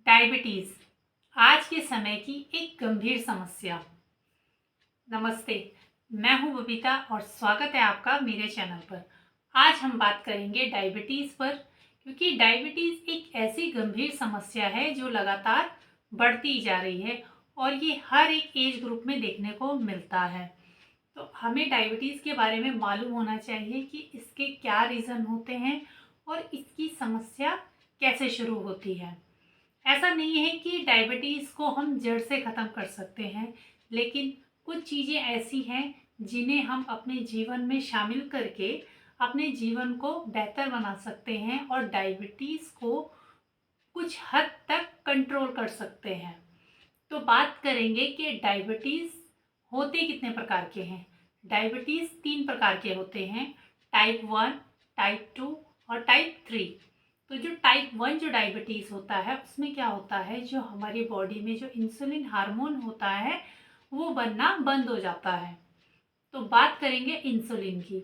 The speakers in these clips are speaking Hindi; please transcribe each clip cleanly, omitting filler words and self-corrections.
डायबिटीज़ आज के समय की एक गंभीर समस्या। नमस्ते, मैं हूं बबीता और स्वागत है आपका मेरे चैनल पर। आज हम बात करेंगे डायबिटीज़ पर, क्योंकि डायबिटीज़ एक ऐसी गंभीर समस्या है जो लगातार बढ़ती जा रही है और ये हर एक एज ग्रुप में देखने को मिलता है। तो हमें डायबिटीज़ के बारे में मालूम होना चाहिए कि इसके क्या रीज़न होते हैं और इसकी समस्या कैसे शुरू होती है। ऐसा नहीं है कि डायबिटीज़ को हम जड़ से ख़त्म कर सकते हैं, लेकिन कुछ चीज़ें ऐसी हैं जिन्हें हम अपने जीवन में शामिल करके अपने जीवन को बेहतर बना सकते हैं और डायबिटीज़ को कुछ हद तक कंट्रोल कर सकते हैं। तो बात करेंगे कि डायबिटीज़ होते कितने प्रकार के हैं। डायबिटीज़ 3 प्रकार के होते हैं, टाइप 1, टाइप 2 और टाइप 3। तो जो टाइप 1 जो डायबिटीज़ होता है उसमें क्या होता है, जो हमारी बॉडी में जो इंसुलिन हार्मोन होता है वो बनना बंद हो जाता है। तो बात करेंगे इंसुलिन की।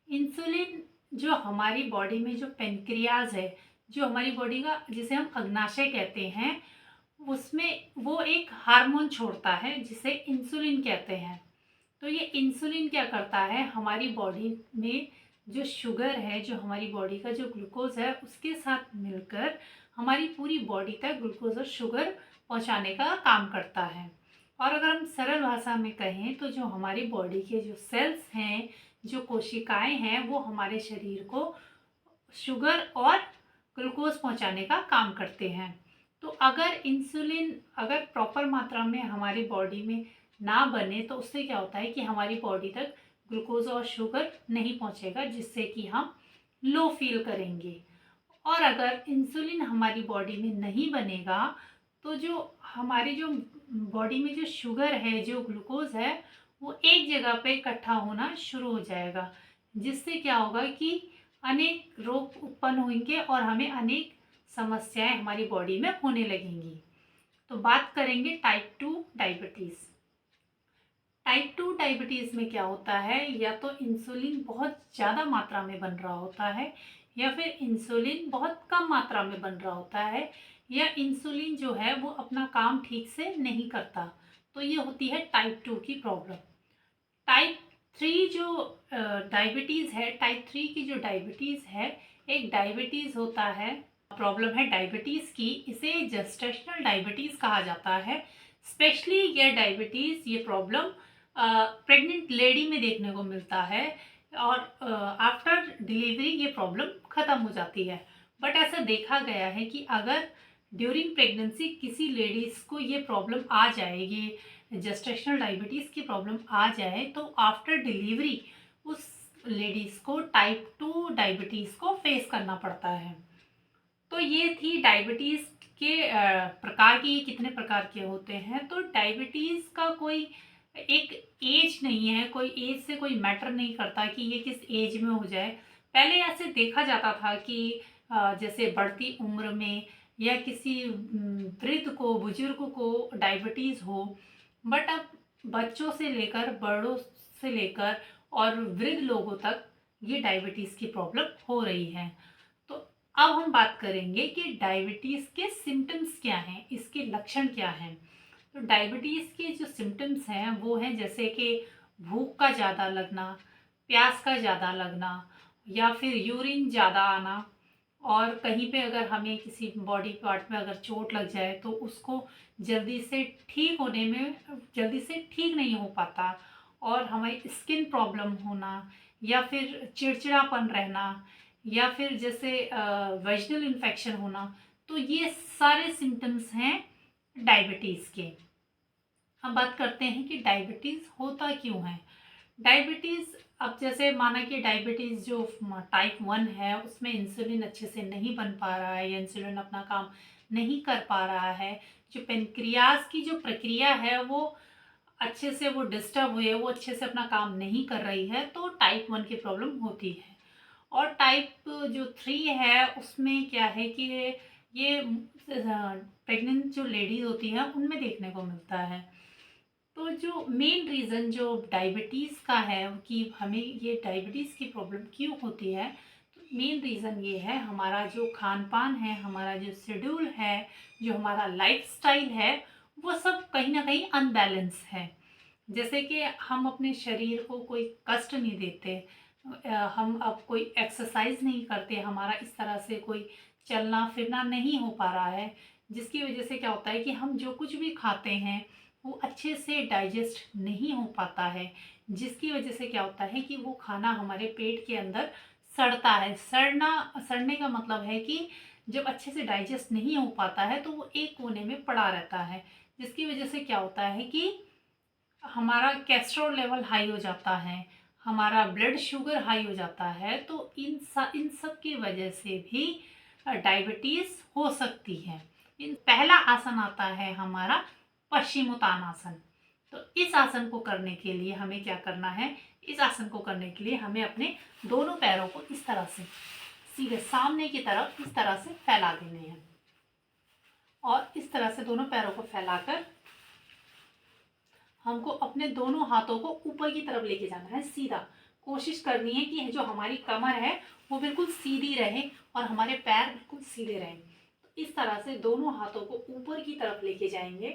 इंसुलिन जो हमारी बॉडी में जो पेनक्रियाज है, जो हमारी बॉडी का जिसे हम अग्नाशय कहते हैं, उसमें वो एक हार्मोन छोड़ता है जिसे इंसुलिन कहते हैं। तो ये इंसुलिन क्या करता है, हमारी बॉडी में जो शुगर है, जो हमारी बॉडी का जो ग्लूकोज है उसके साथ मिलकर हमारी पूरी बॉडी तक ग्लूकोज और शुगर पहुंचाने का काम करता है। और अगर हम सरल भाषा में कहें तो जो हमारी बॉडी के जो सेल्स हैं, जो कोशिकाएं हैं, वो हमारे शरीर को शुगर और ग्लूकोज पहुंचाने का काम करते हैं। तो अगर इंसुलिन अगर प्रॉपर मात्रा में हमारी बॉडी में ना बने तो उससे क्या होता है कि हमारी बॉडी तक ग्लूकोज और शुगर नहीं पहुंचेगा, जिससे कि हम लो फील करेंगे। और अगर इंसुलिन हमारी बॉडी में नहीं बनेगा तो जो हमारी जो बॉडी में जो शुगर है, जो ग्लूकोज है, वो एक जगह पे इकट्ठा होना शुरू हो जाएगा, जिससे क्या होगा कि अनेक रोग उत्पन्न होंगे और हमें अनेक समस्याएं हमारी बॉडी में होने लगेंगी। तो बात करेंगे टाइप 2 डायबिटीज़। टाइप 2 डायबिटीज़ में क्या होता है, या तो इंसुलिन बहुत ज़्यादा मात्रा में बन रहा होता है, या फिर इंसुलिन बहुत कम मात्रा में बन रहा होता है, या इंसुलिन जो है वो अपना काम ठीक से नहीं करता। तो ये होती है टाइप 2 की प्रॉब्लम। टाइप 3 जो डायबिटीज़ है, टाइप 3 की जो डायबिटीज़ है, एक डायबिटीज़ होता है, प्रॉब्लम है डायबिटीज़ की, इसे जेस्टेशनल डायबिटीज़ कहा जाता है। स्पेशली ये डायबिटीज़, ये प्रॉब्लम प्रेग्नेंट लेडी में देखने को मिलता है और आफ्टर डिलीवरी ये प्रॉब्लम ख़त्म हो जाती है। बट ऐसा देखा गया है कि अगर ड्यूरिंग प्रेगनेंसी किसी लेडीज़ को ये प्रॉब्लम आ जाए, ये जेस्टेशनल डायबिटीज़ की प्रॉब्लम आ जाए, तो आफ्टर डिलीवरी उस लेडीज़ को टाइप 2 डायबिटीज़ को फेस करना पड़ता है। तो ये थी डायबिटीज़ के प्रकार की, कितने प्रकार के होते हैं। तो डायबिटीज़ का कोई एक एज नहीं है, कोई एज से कोई मैटर नहीं करता कि ये किस एज में हो जाए। पहले ऐसे देखा जाता था कि जैसे बढ़ती उम्र में या किसी वृद्ध को, बुजुर्ग को डायबिटीज़ हो, बट अब बच्चों से लेकर, बड़ों से लेकर और वृद्ध लोगों तक ये डायबिटीज़ की प्रॉब्लम हो रही है। तो अब हम बात करेंगे कि डायबिटीज़ के सिम्टम्स क्या हैं, इसके लक्षण क्या हैं। तो डायबिटीज़ के जो सिम्टम्स हैं वो हैं जैसे कि भूख का ज़्यादा लगना, प्यास का ज़्यादा लगना, या फिर यूरिन ज़्यादा आना, और कहीं पे अगर हमें किसी बॉडी पार्ट में अगर चोट लग जाए तो उसको जल्दी से ठीक होने में जल्दी से ठीक नहीं हो पाता, और हमें स्किन प्रॉब्लम होना, या फिर चिड़चिड़ापन रहना, या फिर जैसे वेजिनल इन्फेक्शन होना। तो ये सारे सिम्टम्स हैं डायबिटीज़ के। अब बात करते हैं कि डायबिटीज़ होता क्यों है। डायबिटीज़, अब जैसे माना कि डायबिटीज़ जो टाइप 1 है उसमें इंसुलिन अच्छे से नहीं बन पा रहा है, या इंसुलिन अपना काम नहीं कर पा रहा है, जो पेनक्रियाज की जो प्रक्रिया है वो अच्छे से वो डिस्टर्ब हुई है, वो अच्छे से अपना काम नहीं कर रही है, तो टाइप 1 की प्रॉब्लम होती है। और टाइप जो 3 है उसमें क्या है कि ये प्रेग्नेंट जो लेडीज होती हैं उनमें देखने को मिलता है। तो जो मेन रीज़न जो डायबिटीज़ का है कि हमें ये डायबिटीज़ की प्रॉब्लम क्यों होती है, तो मेन रीज़न ये है, हमारा जो खान पान है, हमारा जो शेड्यूल है, जो हमारा लाइफस्टाइल है, वो सब कहीं ना कहीं अनबैलेंस है। जैसे कि हम अपने शरीर को कोई कष्ट नहीं देते, हम अब कोई एक्सरसाइज नहीं करते, हमारा इस तरह से कोई चलना फिरना नहीं हो पा रहा है, जिसकी वजह से क्या होता है कि हम जो कुछ भी खाते हैं वो अच्छे से डाइजेस्ट नहीं हो पाता है, जिसकी वजह से क्या होता है कि वो खाना हमारे पेट के अंदर सड़ता है। सड़ने का मतलब है कि जब अच्छे से डाइजेस्ट नहीं हो पाता है तो वो एक कोने में पड़ा रहता है, जिसकी वजह से क्या होता है कि हमारा कैस्ट्रोल लेवल हाई हो जाता है, हमारा ब्लड शुगर हाई हो जाता है। तो इन सब की वजह से भी डायबिटीज़ हो सकती है। पहला आसन आता है हमारा पश्चिमोत्तानासन। तो इस आसन को करने के लिए हमें क्या करना है, इस आसन को करने के लिए हमें अपने दोनों पैरों को इस तरह से सीधे सामने की तरफ इस तरह से फैला देने हैं, और इस तरह से दोनों पैरों को फैलाकर हमको अपने दोनों हाथों को ऊपर की तरफ लेके जाना है। सीधा कोशिश करनी है कि जो हमारी कमर है वो बिल्कुल सीधी रहे और हमारे पैर बिल्कुल सीधे रहें। तो इस तरह से दोनों हाथों को ऊपर की तरफ लेके जाएंगे,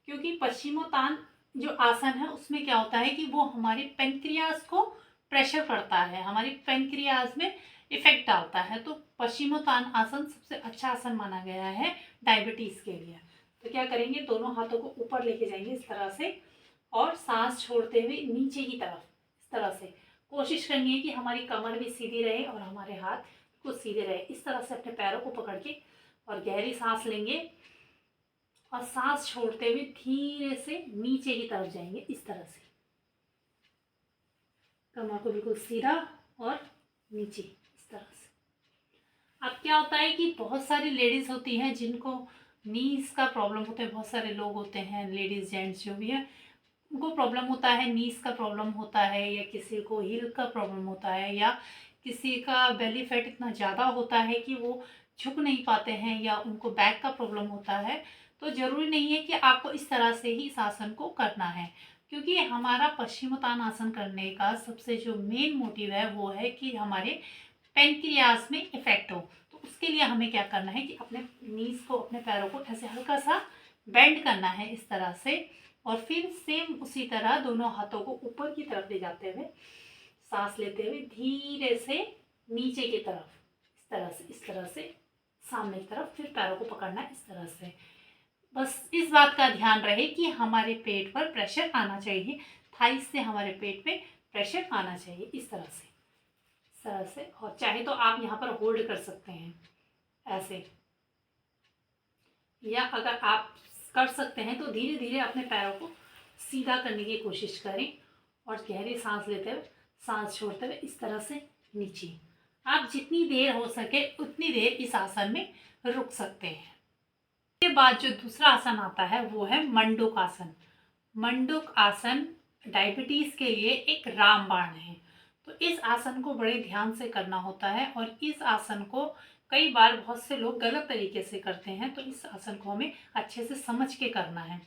क्योंकि पश्चिमोत्तान जो आसन है उसमें क्या होता है कि वो हमारे पेनक्रियाज को प्रेशर करता है, हमारी पेनक्रियाज में इफेक्ट डालता है। तो पश्चिमोत्तान आसन सबसे अच्छा आसन माना गया है डायबिटीज के लिए। तो क्या करेंगे, दोनों हाथों को ऊपर लेके जाएंगे इस तरह से, और सांस छोड़ते हुए नीचे की तरफ इस तरह से कोशिश करनी है कि हमारी कमर भी सीधी रहे और हमारे हाथ कुछ सीधे रहे। इस तरह से अपने पैरों को पकड़ के और गहरी सांस लेंगे, और सांस छोड़ते हुए धीरे से नीचे की तरफ जाएंगे इस तरह से, कमर को बिल्कुल सीधा और नीचे इस तरह से। अब क्या होता है कि बहुत सारी लेडीज होती हैं जिनको नीज का प्रॉब्लम होता है, बहुत सारे लोग होते हैं, लेडीज जेंट्स जो भी है, उनको प्रॉब्लम होता है, नीज का प्रॉब्लम होता है, या किसी को हिल का प्रॉब्लम होता है, या किसी का बेली फैट इतना ज़्यादा होता है कि वो झुक नहीं पाते हैं, या उनको बैक का प्रॉब्लम होता है। तो ज़रूरी नहीं है कि आपको इस तरह से ही इस आसन को करना है, क्योंकि हमारा पश्चिमोत्तान आसन करने का सबसे जो मेन मोटिव है वो है कि हमारे पेनक्रियाज में इफेक्ट हो। तो उसके लिए हमें क्या करना है कि अपने नीज को, अपने पैरों को ऐसे हल्का सा बेंड करना है इस तरह से, और फिर सेम उसी तरह दोनों हाथों को ऊपर की तरफ ले जाते हुए सांस लेते हुए धीरे से नीचे की तरफ इस तरह से सामने की तरफ, फिर पैरों को पकड़ना है इस तरह से। बस इस बात का ध्यान रहे कि हमारे पेट पर प्रेशर आना चाहिए, थाइस से हमारे पेट में प्रेशर आना चाहिए इस तरह से। और चाहे तो आप यहाँ पर होल्ड कर सकते हैं ऐसे, या अगर आप कर सकते हैं तो धीरे धीरे अपने पैरों को सीधा करने की कोशिश करें, और गहरी सांस लेते हुए सांस छोड़ते हुए इस तरह से नीचे। आप जितनी देर हो सके उतनी देर इस आसन में रुक सकते हैं। इसके बाद जो दूसरा आसन आता है वो है मंडूक आसन। मंडूक आसन डायबिटीज़ के लिए एक रामबाण है। तो इस आसन को बड़े ध्यान से करना होता है, और इस आसन को कई बार बहुत से लोग गलत तरीके से करते हैं। तो इस आसन को हमें अच्छे से समझ के करना है।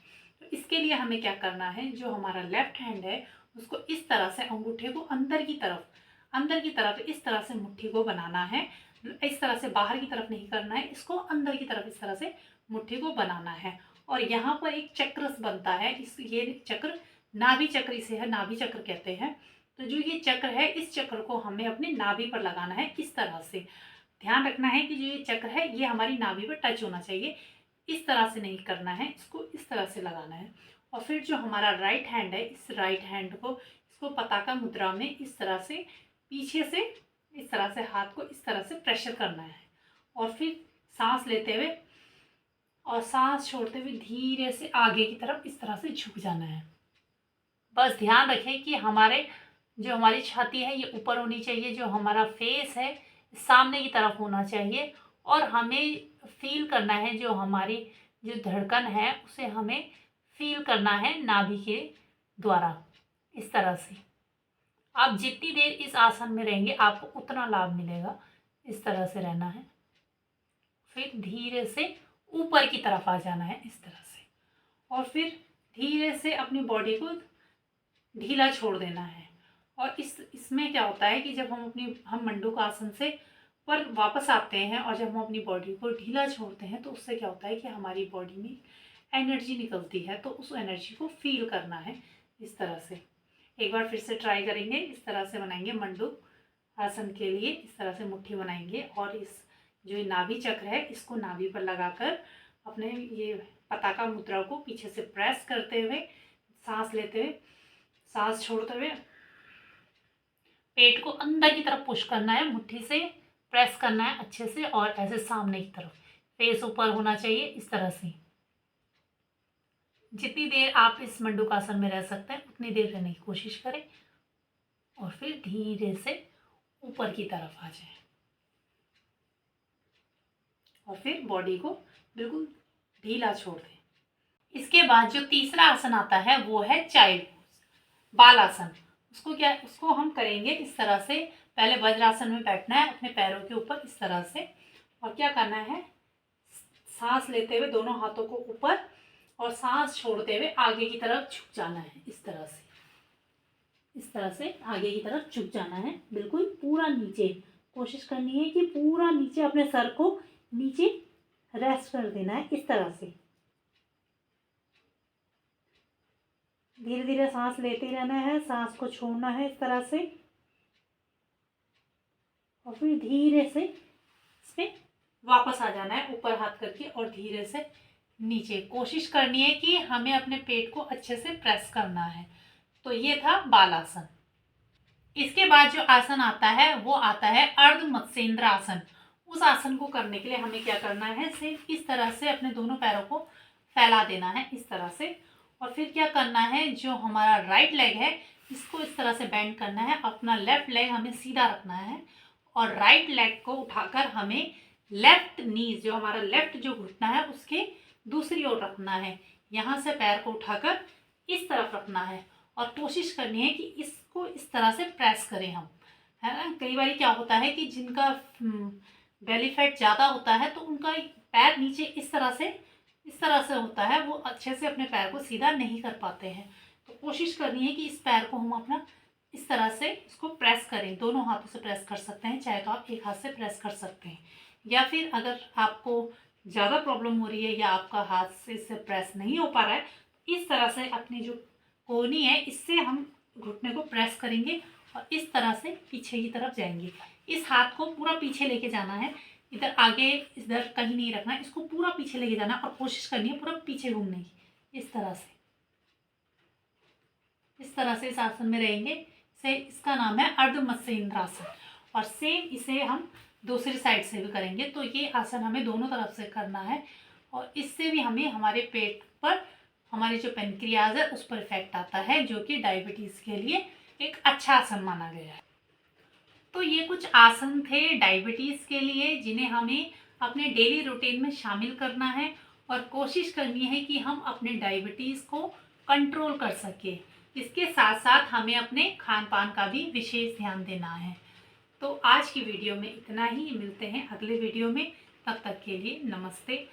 तो इसके लिए हमें क्या करना है, जो हमारा लेफ्ट हैंड है उसको इस तरह से अंगूठे को अंदर की तरफ इस तरह से मुट्ठी को बनाना है। इस तरह से बाहर की तरफ नहीं करना है, इसको अंदर की तरफ इस तरह से मुट्ठी को बनाना है। और यहाँ पर एक चक्र बनता है, ये चक्र नाभि चक्र इसे है, नाभि चक्र कहते हैं। तो जो ये चक्र है, इस चक्र को हमें अपने नाभि पर लगाना है इस तरह से। ध्यान रखना है कि जो ये चक्र है ये हमारी नाभि पर टच होना चाहिए, इस तरह से नहीं करना है, इसको इस तरह से लगाना है। और फिर जो हमारा राइट हैंड है, इस राइट हैंड को इसको पताका मुद्रा में इस तरह से पीछे से इस तरह से हाथ को इस तरह से प्रेशर करना है, और फिर सांस लेते हुए और सांस छोड़ते हुए धीरे से आगे की तरफ इस तरह से झुक जाना है। बस ध्यान रखें कि हमारी छाती है ये ऊपर होनी चाहिए, जो हमारा फेस है सामने की तरफ होना चाहिए, और हमें फील करना है जो हमारी जो धड़कन है उसे हमें फील करना है नाभि के द्वारा इस तरह से। आप जितनी देर इस आसन में रहेंगे आपको उतना लाभ मिलेगा। इस तरह से रहना है, फिर धीरे से ऊपर की तरफ आ जाना है इस तरह से, और फिर धीरे से अपनी बॉडी को ढीला छोड़ देना है। और इसमें क्या होता है कि जब हम मंडूक आसन से पर वापस आते हैं और जब हम अपनी बॉडी को ढीला छोड़ते हैं तो उससे क्या होता है कि हमारी बॉडी में एनर्जी निकलती है, तो उस एनर्जी को फील करना है इस तरह से। एक बार फिर से ट्राई करेंगे, इस तरह से बनाएंगे। मंडूक आसन के लिए इस तरह से मुट्ठी बनाएंगे और इस जो नाभि चक्र है इसको नाभि पर लगाकर अपने ये पताका मुद्रा को पीछे से प्रेस करते हुए, सांस लेते हुए, सांस छोड़ते हुए पेट को अंदर की तरफ पुश करना है, मुट्ठी से प्रेस करना है अच्छे से और ऐसे सामने की तरफ, फेस ऊपर होना चाहिए इस तरह से। जितनी देर आप इस मंडूकासन में रह सकते हैं उतनी देर रहने की कोशिश करें और फिर धीरे से ऊपर की तरफ आ जाए और फिर बॉडी को बिल्कुल ढीला छोड़ दें। इसके बाद जो तीसरा आसन आता है वो है चाइल्ड पोज, बाल आसन। उसको हम करेंगे इस तरह से। पहले वज्रासन में बैठना है अपने पैरों के ऊपर इस तरह से, और क्या करना है, सांस लेते हुए दोनों हाथों को ऊपर और सांस छोड़ते हुए आगे की तरफ झुक जाना है इस तरह से। इस तरह से आगे की तरफ झुक जाना है, बिल्कुल पूरा नीचे। कोशिश करनी है कि पूरा नीचे अपने सर को नीचे रेस्ट कर देना है इस तरह से। धीरे धीरे सांस लेते रहना है, सांस को छोड़ना है इस तरह से और फिर धीरे से इसमें वापस आ जाना है ऊपर हाथ करके और धीरे से नीचे। कोशिश करनी है कि हमें अपने पेट को अच्छे से प्रेस करना है। तो ये था बाल आसन। इसके बाद जो आसन आता है वो आता है अर्ध मत्स्येंद्र आसन। उस आसन को करने के लिए हमें क्या करना है, सिर्फ इस तरह से अपने दोनों पैरों को फैला देना है इस तरह से, और फिर क्या करना है, जो हमारा राइट लेग है इसको इस तरह से बेंड करना है, अपना लेफ्ट लेग हमें सीधा रखना है और राइट लेग को उठाकर हमें लेफ्ट नीज, जो हमारा लेफ्ट जो घुटना है उसके दूसरी ओर रखना है। यहाँ से पैर को उठाकर इस तरफ रखना है और कोशिश करनी है कि इसको इस तरह से प्रेस करें हम, है ना। कई बार क्या होता है कि जिनका बेली फैट ज़्यादा होता है तो उनका पैर नीचे इस तरह से होता है, वो अच्छे से अपने पैर को सीधा नहीं कर पाते हैं। तो कोशिश करनी है कि इस पैर को हम अपना इस तरह से इसको प्रेस करें। दोनों हाथों से प्रेस कर सकते हैं, चाहे तो आप एक हाथ से प्रेस कर सकते हैं, या फिर अगर आपको ज़्यादा प्रॉब्लम हो रही है या आपका हाथ से इससे प्रेस नहीं हो पा रहा है, इस तरह से अपनी जो कोहनी है इससे हम घुटने को प्रेस करेंगे और इस तरह से पीछे की तरफ जाएंगे। इस हाथ को पूरा पीछे लेके जाना है, इधर आगे इधर कहीं नहीं रखना है, इसको पूरा पीछे लेके जाना और कोशिश करनी है पूरा पीछे घूमने की इस तरह से। इस तरह से इस आसन में रहेंगे से, इसका नाम है अर्ध मत्स्येंद्र आसन। और सेम इसे हम दूसरी साइड से भी करेंगे। तो ये आसन हमें दोनों तरफ से करना है और इससे भी हमें हमारे पेट पर, हमारे जो पेनक्रियाज है उस पर इफेक्ट आता है, जो कि डायबिटीज़ के लिए एक अच्छा आसन माना गया है। तो ये कुछ आसन थे डायबिटीज़ के लिए जिन्हें हमें अपने डेली रूटीन में शामिल करना है और कोशिश करनी है कि हम अपने डायबिटीज़ को कंट्रोल कर सकें। इसके साथ साथ हमें अपने खान पान का भी विशेष ध्यान देना है। तो आज की वीडियो में इतना ही, मिलते हैं अगले वीडियो में। तब तक के लिए नमस्ते।